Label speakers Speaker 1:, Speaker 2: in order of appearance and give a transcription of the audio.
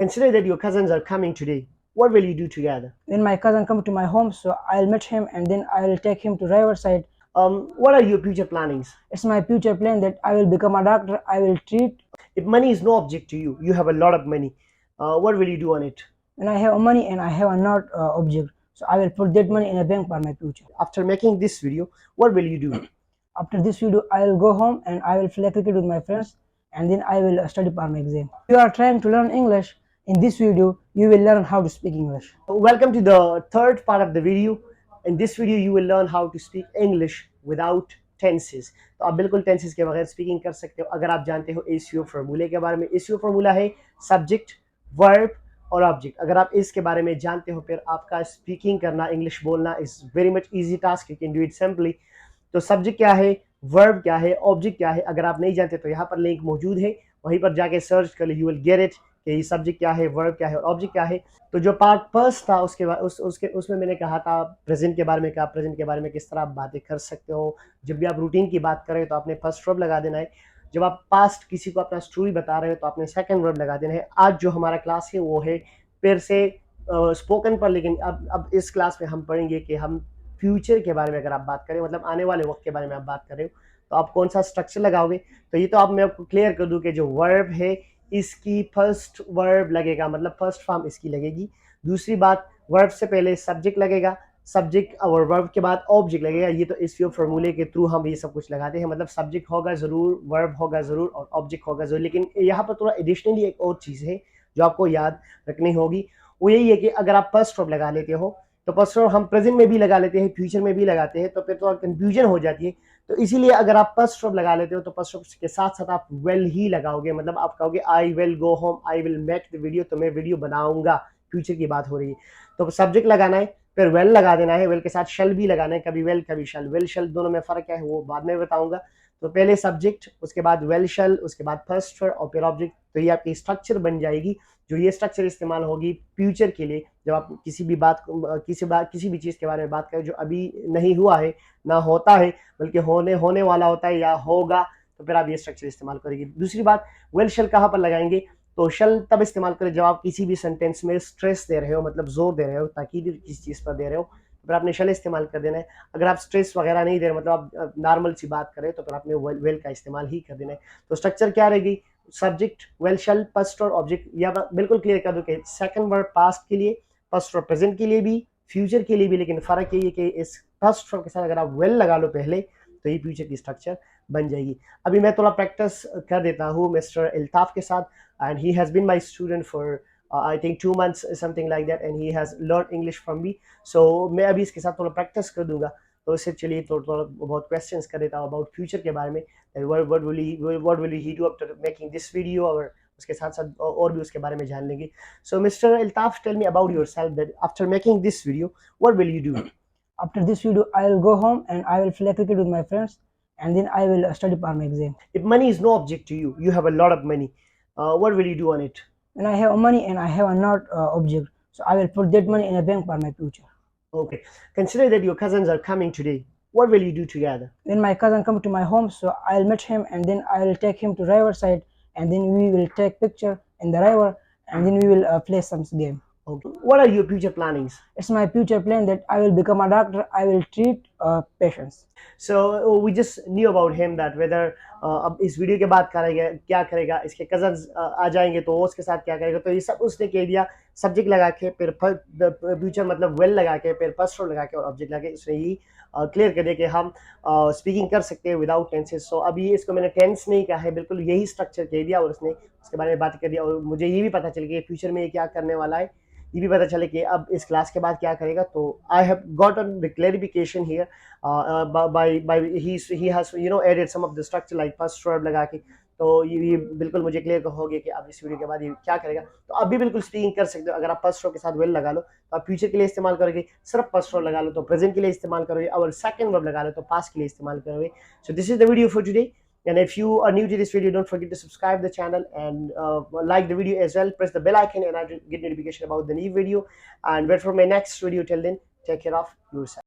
Speaker 1: Consider that your cousins are coming today. What will you do together?
Speaker 2: When my cousin come to my home, so I'll meet him and then I'll take him to Riverside.
Speaker 1: What are your future plannings?
Speaker 2: It's my future plan that I will become a doctor. I will treat.
Speaker 1: If money is no object to you, you have a lot of money. What will you do on it?
Speaker 2: When I have money and I have a not object, so I will put that money in a bank for my future.
Speaker 1: After making this video, what will you do?
Speaker 2: After this video, I will go home and I will play cricket with my friends and then I will study for my exam. If you are trying to learn English, in this video, you will learn how to speak English.
Speaker 1: Welcome to the third part of the video. In this video, you will learn how to speak English without tenses. तो आप बिल्कुल tenses के बगैर speaking कर सकते हो अगर आप जानते हो ACO formula के बारे में. ACO formula है subject, verb और ऑब्जेक्ट. अगर आप इसके बारे में जानते हो फिर आपका स्पीकिंग करना, इंग्लिश बोलना is very much easy task. You can do it simply. तो सब्जेक्ट क्या है, वर्ब क्या है, ऑब्जेक्ट क्या है, अगर आप नहीं जानते तो यहाँ पर लिंक मौजूद है, वहीं पर जाके सर्च कर लो. यू विल गेट इट कि ये सब्जेक्ट क्या है, वर्ब क्या है और ऑब्जेक्ट क्या है. तो जो पार्ट फर्स्ट था उसके बाद उसमें मैंने कहा था प्रेजेंट के बारे में. कहा प्रेजेंट के बारे में किस तरह आप बातें कर सकते हो. जब भी आप रूटीन की बात करें तो आपने फर्स्ट वर्ब लगा देना है. जब आप पास्ट किसी को अपना स्टोरी बता रहे हो तो आपने सेकंड वर्ब लगा देना है. आज जो हमारा क्लास है वो है फिर से स्पोकन पर, लेकिन अब इस क्लास में हम पढ़ेंगे कि हम फ्यूचर के बारे में अगर आप बात करें, मतलब आने वाले वक्त के बारे में आप बात कर रहे हो तो आप कौन सा स्ट्रक्चर लगाओगे. तो ये तो आप मैं आपको क्लियर कर दूं कि जो वर्ब है इसकी फर्स्ट वर्ब लगेगा, मतलब फर्स्ट फॉर्म इसकी लगेगी. दूसरी बात, वर्ब से पहले सब्जेक्ट लगेगा, सब्जेक्ट और वर्ब के बाद ऑब्जेक्ट लगेगा. ये तो इस फॉर्मूले के थ्रू हम ये सब कुछ लगाते हैं, मतलब सब्जेक्ट होगा ज़रूर, वर्ब होगा ज़रूर और ऑब्जेक्ट होगा ज़रूर. लेकिन यहाँ पर थोड़ा एडिशनली एक और चीज़ है जो आपको याद रखनी होगी. वो यही है कि अगर आप फर्स्ट वर्ब लगा लेते हो तो फर्स्ट वर्ब हम प्रेजेंट में भी लगा लेते हैं, फ्यूचर में भी लगाते हैं, तो फिर तो कंफ्यूजन हो जाती है. तो इसीलिए अगर आप फर्स्ट वर्ब लगा लेते हो तो फर्स्ट वर्ब के साथ साथ आप वेल ही लगाओगे. मतलब आप कहोगे I will go home, I will make the video, तो मैं वीडियो बनाऊंगा. फ्यूचर की बात हो रही है तो सब्जेक्ट लगाना है, फिर वेल लगा देना है. वेल के साथ शल भी लगाना है, कभी वेल कभी शल. वेल शल दोनों में फर्क क्या है वो बाद में बताऊंगा. तो पहले सब्जेक्ट, उसके बाद वेल शल, उसके बाद फर्स्ट वर्ब और फिर ऑब्जेक्ट. तो ये आपकी स्ट्रक्चर बन जाएगी. जो ये स्ट्रक्चर इस्तेमाल होगी फ्यूचर के लिए, जब आप किसी भी चीज़ के बारे में बात करें जो अभी नहीं हुआ है, ना होता है, बल्कि होने वाला होता है या होगा, तो फिर आप ये स्ट्रक्चर इस्तेमाल करेंगे. दूसरी बात, वेल शल कहाँ पर लगाएंगे, तो शल तब इस्तेमाल करें जब आप किसी भी सेंटेंस में स्ट्रेस दे रहे हो, मतलब जोर दे रहे हो, ताकीद किसी चीज़ पर दे रहे हो, तो फिर आपने शल इस्तेमाल कर देना है. अगर आप स्ट्रेस वगैरह नहीं दे रहे, मतलब आप नॉर्मल सी बात करें, तो फिर आपने वेल का इस्तेमाल ही कर देना है. तो स्ट्रक्चर क्या रहेगी, सब्जेक्ट, वेल शल, फर्स्ट और ऑब्जेक्ट. या बिल्कुल क्लियर कर दो कि सेकंड वर्ब पास्ट के लिए, फर्स्ट और प्रेजेंट के लिए भी, फ्यूचर के लिए भी. लेकिन फ़र्क ये है कि इस फर्स्ट वर्ब के साथ अगर आप वेल लगा लो पहले तो ये फ्यूचर की स्ट्रक्चर बन जाएगी. अभी मैं थोड़ा प्रैक्टिस कर देता हूँ मिस्टर अल्ताफ के साथ. And he has been my student for I think 2 months something like that, and he has learn English from me. So मैं अभी इसके साथ थोड़ा प्रैक्टिस कर दूंगा. तो इससे चलिए थोड़ा बहुत क्वेश्चंस कर देता हूँ अबाउट फ्यूचर के बारे में. what will he do after making this video, और उसके साथ साथ और भी उसके बारे में जान लेंगे. So Mr. Altaf, tell me about yourself, that after making this video what will you do?
Speaker 2: After this video, I will go home and I will play cricket with my friends and then I will study for my exam.
Speaker 1: If money is no object to you, you have a lot of money, what will you do on it?
Speaker 2: When I have money and I have a not object, so I will put that money in a bank for my future.
Speaker 1: Okay, consider that your cousins are coming today. What will you do together?
Speaker 2: When my cousin come to my home, so I'll meet him and then I'll take him to Riverside and then we will take picture in the river and then we will play some game.
Speaker 1: Okay. What are your future plannings?
Speaker 2: It's my future plan that I will become a doctor. I will treat patients.
Speaker 1: So we just knew about him that whether अब इस video के बाद करेगा क्या करेगा, इसके cousins आ जाएंगे तो वो उसके साथ क्या करेगा. तो ये सब उसने कह दिया. सब्जेक्ट लगा के, फिर फ्यूचर मतलब वेल लगा के, फिर फर्स्ट लगा के और ऑब्जेक्ट लगा के उसने ये क्लियर कर दिया कि हम स्पीकिंग कर सकते हैं विदाउट टेंसेस. सो अभी इसको मैंने टेंस नहीं कहा है, बिल्कुल यही स्ट्रक्चर कह दिया और उसने उसके बारे में बात कर दिया. और मुझे ये भी पता चल गया फ्यूचर में ये क्या करने वाला है, ये भी पता चले कि अब इस क्लास के बाद क्या करेगा. तो I have gotten the clarification here by he has added some of the structure like first verb लगा के. तो ये बिल्कुल मुझे क्लियर हो गया कि अब इस वीडियो के बाद ये क्या करेगा. तो अब भी बिल्कुल स्पीकिंग कर सकते हो. अगर आप फर्स्ट वर्ब के साथ वेल लगा लो तो आप फ्यूचर के लिए इस्तेमाल करोगे, सिर्फ फर्स्ट वर्ब लगा लो तो प्रेजेंट के लिए इस्तेमाल करोगे, और सेकंड वर्ब लगा लो तो पास्ट के लिए इस्तेमाल करोगे. So this is the video for today. And if you are new to this video, don't forget to subscribe the channel and like the video as well. Press the bell icon and I get notification about the new video. And wait for my next video. Till then, take care of yourself.